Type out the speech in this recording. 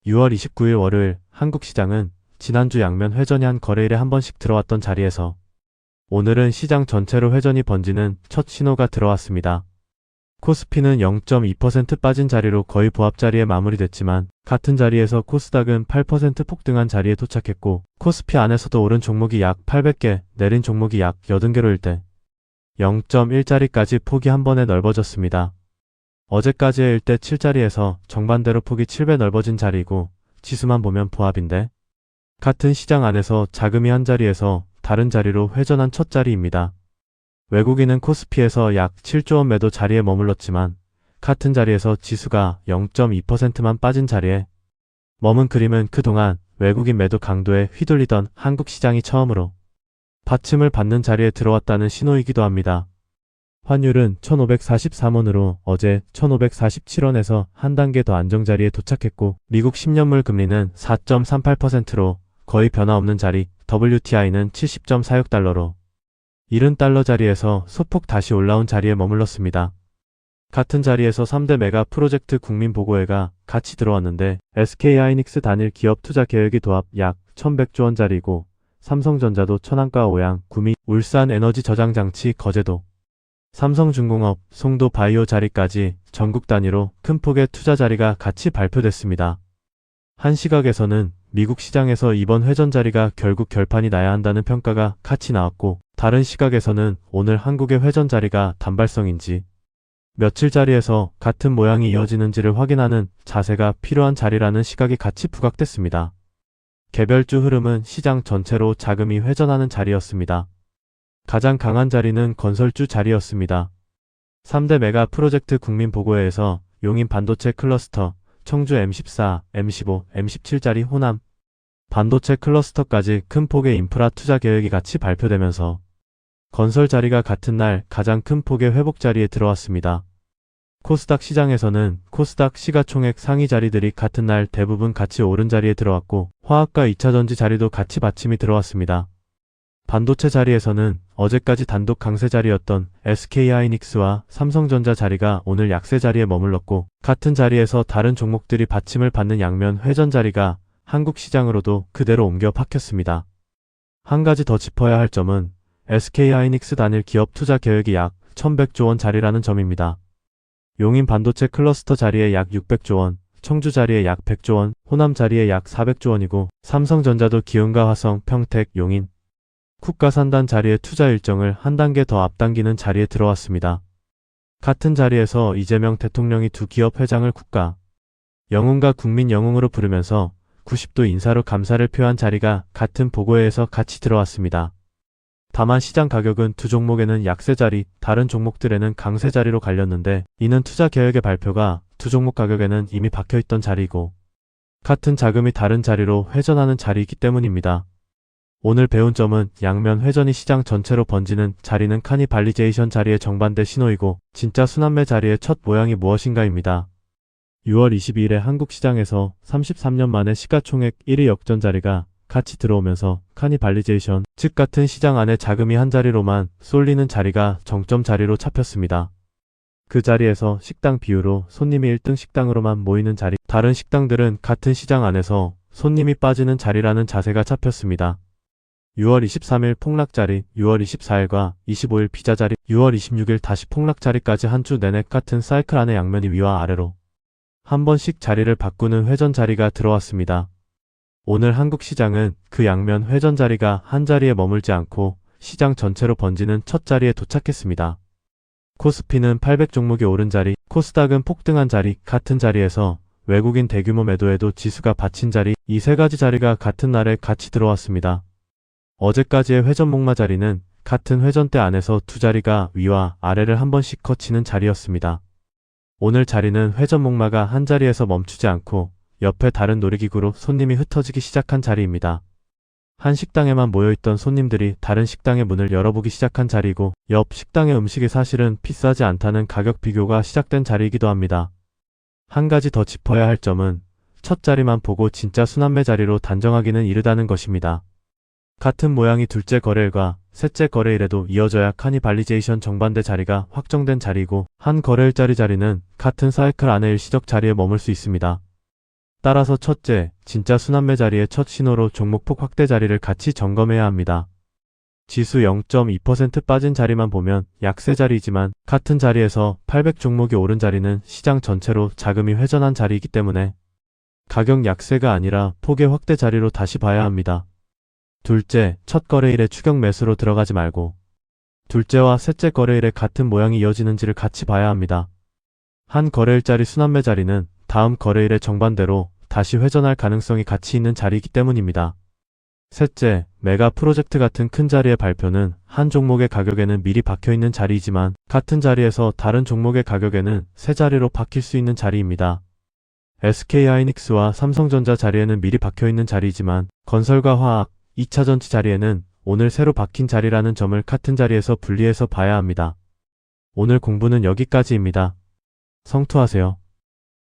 6월 29일 월요일 한국시장은 지난주 양면 회전이 한 거래일에 한 번씩 들어왔던 자리에서 오늘은 시장 전체로 회전이 번지는 첫 신호가 들어왔습니다. 코스피는 0.2% 빠진 자리로 거의 보합 자리에 마무리됐지만 같은 자리에서 코스닥은 8% 폭등한 자리에 도착했고 코스피 안에서도 오른 종목이 약 800개, 내린 종목이 약 80개로일 때 0.1자리까지 폭이 한 번에 넓어졌습니다. 어제까지의 1대 7자리에서 정반대로 폭이 7배 넓어진 자리이고 지수만 보면 보합인데 같은 시장 안에서 자금이 한 자리에서 다른 자리로 회전한 첫 자리입니다. 외국인은 코스피에서 약 7조 원 매도 자리에 머물렀지만 같은 자리에서 지수가 0.2%만 빠진 자리에 머문 그림은 그동안 외국인 매도 강도에 휘둘리던 한국 시장이 처음으로 받침을 받는 자리에 들어왔다는 신호이기도 합니다. 환율은 1543원으로 어제 1547원에서 한 단계 더 안정 자리에 도착했고 미국 10년물 금리는 4.38%로 거의 변화 없는 자리, WTI는 70.46달러로 70달러 자리에서 소폭 다시 올라온 자리에 머물렀습니다. 같은 자리에서 3대 메가 프로젝트 국민보고회가 같이 들어왔는데 SK하이닉스 단일 기업 투자 계획이 도합 약 1100조 원짜리고 삼성전자도 천안가 오양, 구미, 울산 에너지 저장 장치 거제도, 삼성중공업, 송도 바이오 자리까지 전국 단위로 큰 폭의 투자 자리가 같이 발표됐습니다. 한 시각에서는 미국 시장에서 이번 회전 자리가 결국 결판이 나야 한다는 평가가 같이 나왔고 다른 시각에서는 오늘 한국의 회전 자리가 단발성인지 며칠 자리에서 같은 모양이 이어지는지를 확인하는 자세가 필요한 자리라는 시각이 같이 부각됐습니다. 개별주 흐름은 시장 전체로 자금이 회전하는 자리였습니다. 가장 강한 자리는 건설주 자리였습니다. 3대 메가 프로젝트 국민보고회에서 용인 반도체 클러스터, 청주 M14, M15, M17자리 호남 반도체 클러스터까지 큰 폭의 인프라 투자 계획이 같이 발표되면서 건설 자리가 같은 날 가장 큰 폭의 회복 자리에 들어왔습니다. 코스닥 시장에서는 코스닥 시가총액 상위 자리들이 같은 날 대부분 같이 오른 자리에 들어왔고 화학과 2차전지 자리도 같이 받침이 들어왔습니다. 반도체 자리에서는 어제까지 단독 강세 자리였던 SK하이닉스와 삼성전자 자리가 오늘 약세 자리에 머물렀고 같은 자리에서 다른 종목들이 받침을 받는 양면 회전 자리가 한국 시장으로도 그대로 옮겨 박혔습니다. 한 가지 더 짚어야 할 점은 SK하이닉스 단일 기업 투자 계획이 약 1100조 원 자리라는 점입니다. 용인 반도체 클러스터 자리에 약 600조 원, 청주 자리에 약 100조 원, 호남 자리에 약 400조 원이고 삼성전자도 기흥과 화성, 평택, 용인, 국가산단 자리의 투자 일정을 한 단계 더 앞당기는 자리에 들어왔습니다. 같은 자리에서 이재명 대통령이 두 기업 회장을 국가 영웅과 국민 영웅으로 부르면서 90도 인사로 감사를 표한 자리가 같은 보고회에서 같이 들어왔습니다. 다만 시장 가격은 두 종목에는 약세 자리, 다른 종목들에는 강세 자리로 갈렸는데 이는 투자 계획의 발표가 두 종목 가격에는 이미 박혀있던 자리이고 같은 자금이 다른 자리로 회전하는 자리이기 때문입니다. 오늘 배운 점은 양면 회전이 시장 전체로 번지는 자리는 카니발리제이션 자리의 정반대 신호이고 진짜 순환매 자리의 첫 모양이 무엇인가입니다. 6월 22일에 한국 시장에서 33년 만에 시가총액 1위 역전 자리가 같이 들어오면서 카니발리제이션, 즉 같은 시장 안에 자금이 한 자리로만 쏠리는 자리가 정점 자리로 잡혔습니다. 그 자리에서 식당 비율로 손님이 1등 식당으로만 모이는 자리, 다른 식당들은 같은 시장 안에서 손님이 빠지는 자리라는 자세가 잡혔습니다. 6월 23일 폭락자리, 6월 24일과 25일 비자자리, 6월 26일 다시 폭락자리까지 한 주 내내 같은 사이클 안에 양면이 위와 아래로 한 번씩 자리를 바꾸는 회전 자리가 들어왔습니다. 오늘 한국 시장은 그 양면 회전 자리가 한 자리에 머물지 않고 시장 전체로 번지는 첫 자리에 도착했습니다. 코스피는 800 종목이 오른 자리, 코스닥은 폭등한 자리, 같은 자리에서 외국인 대규모 매도에도 지수가 받친 자리, 이 세 가지 자리가 같은 날에 같이 들어왔습니다. 어제까지의 회전 목마 자리는 같은 회전대 안에서 두 자리가 위와 아래를 한 번씩 거치는 자리였습니다. 오늘 자리는 회전 목마가 한 자리에서 멈추지 않고 옆에 다른 놀이기구로 손님이 흩어지기 시작한 자리입니다. 한 식당에만 모여있던 손님들이 다른 식당의 문을 열어보기 시작한 자리이고 옆 식당의 음식이 사실은 비싸지 않다는 가격 비교가 시작된 자리이기도 합니다. 한 가지 더 짚어야 할 점은 첫 자리만 보고 진짜 순환매 자리로 단정하기는 이르다는 것입니다. 같은 모양이 둘째 거래일과 셋째 거래일에도 이어져야 카니발리제이션 정반대 자리가 확정된 자리이고 한 거래일짜리 자리는 같은 사이클 안에 일시적 자리에 머물 수 있습니다. 따라서 첫째, 진짜 순환매 자리의 첫 신호로 종목폭 확대 자리를 같이 점검해야 합니다. 지수 0.2% 빠진 자리만 보면 약세 자리이지만 같은 자리에서 800 종목이 오른 자리는 시장 전체로 자금이 회전한 자리이기 때문에 가격 약세가 아니라 폭의 확대 자리로 다시 봐야 합니다. 둘째, 첫 거래일에 추격 매수로 들어가지 말고 둘째와 셋째 거래일에 같은 모양이 이어지는지를 같이 봐야 합니다. 한 거래일짜리 순환매 자리는 다음 거래일의 정반대로 다시 회전할 가능성이 같이 있는 자리이기 때문입니다. 셋째, 메가 프로젝트 같은 큰 자리의 발표는 한 종목의 가격에는 미리 박혀있는 자리이지만 같은 자리에서 다른 종목의 가격에는 새 자리로 바뀔 수 있는 자리입니다. SK하이닉스와 삼성전자 자리에는 미리 박혀있는 자리이지만 건설과 화학, 2차전지 자리에는 오늘 새로 박힌 자리라는 점을 같은 자리에서 분리해서 봐야 합니다. 오늘 공부는 여기까지입니다. 성투하세요.